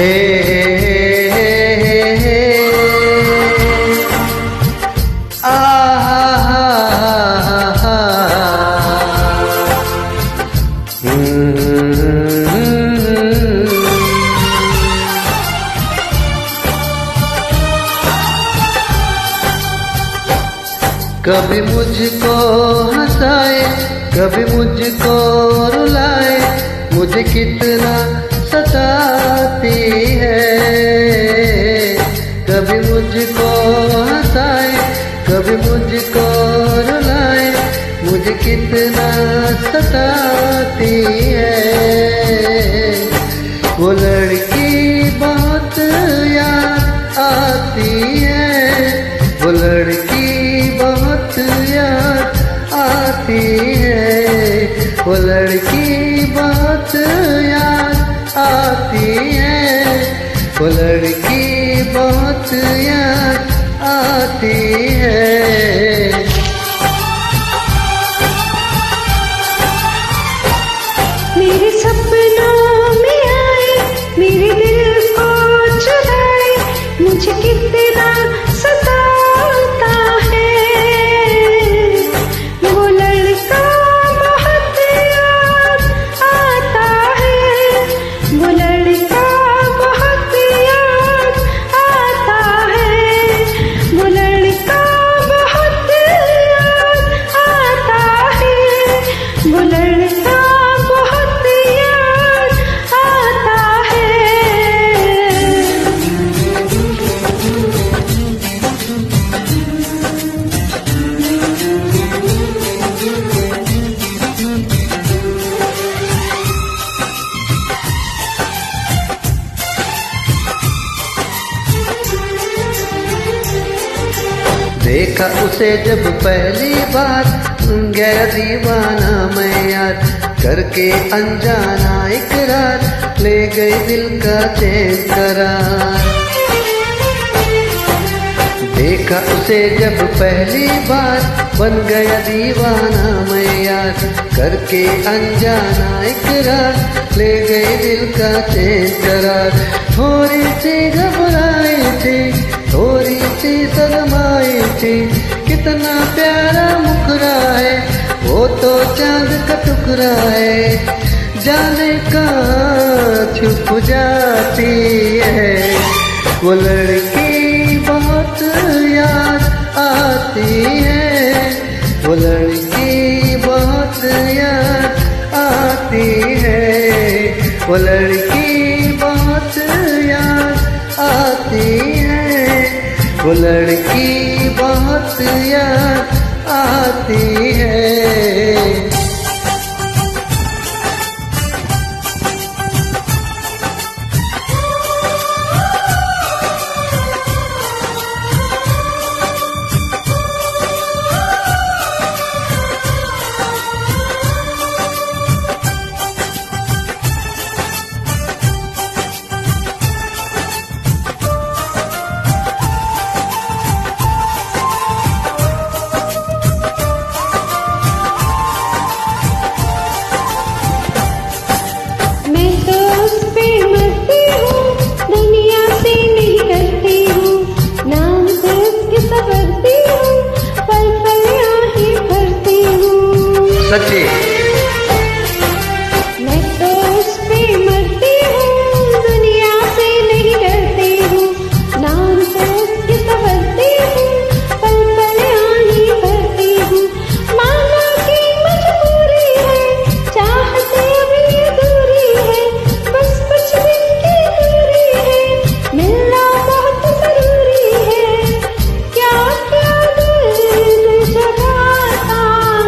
हे आ कभी मुझको हंसाए, कभी मुझको रुलाए, मुझे कितना सताती है। कभी मुझको हंसाए, कभी मुझको रुलाए, मुझे कितना सताती है। वो लड़की बहुत याद आती है, वो लड़की बहुत याद आती है, वो लड़की बहुत याद आती है, वो लड़की बहुत याद आती है। मेरे सपनों में आए, मेरे दिल को चुराए, मुझे कितना सताता है। वो लड़का बहुत याद आता है, वो लड़का बहुत याद आता है, वो लड़का बहुत याद आता है, वो लड़का बहुत याद आता है। देखा उसे जब पहली बार, गया दीवाना मैं यार, करके अनजाना इकरार, ले गई दिल का चैन करार। देखा उसे जब पहली बार, बन गया दीवाना मैं यार, करके अनजाना इकरार, ले गई दिल का चैन करार। थोड़ी सी घबराई थी, थोड़ी सी शर्माई थी, कितना प्यारा मुखरा है, वो तो चांद का टुकड़ा है, जाने कहाँ छुप जाती है। वो लड़की बहुत याद आती है, वो लड़की बहुत याद आती है, वो लड़की बहुत याद आती है, वो लड़की बहुत याद आती है। सच्ची मैं तो उस पे मरती हूँ, दुनिया से नहीं डरती हूँ, नाम तो उसके संवरती हूँ, पल पल आही भरती हूँ। माना की मजबूरी है, चाहते अभी अधूरी है, बस कुछ दिन की दूरी है, मिलना बहुत जरूरी है। क्या क्या दिल जगाता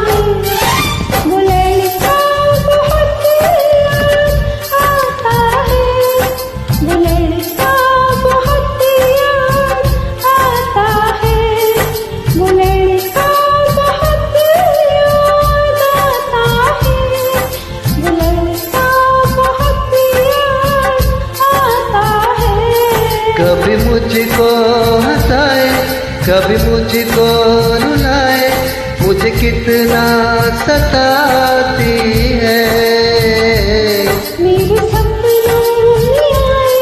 है, वो लड़का बहुत याद आता है, वो लड़का बहुत याद आता है, वो लड़का बहुत याद आता है, वो लड़का बहुत याद आता है। कभी मुझको हंसाए, कभी मुझको रुलाए, मुझे कितना सताती है। मेरे सपनों में आए,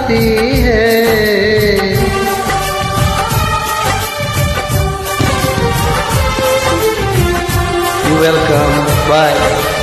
आती है। You welcome. Bye.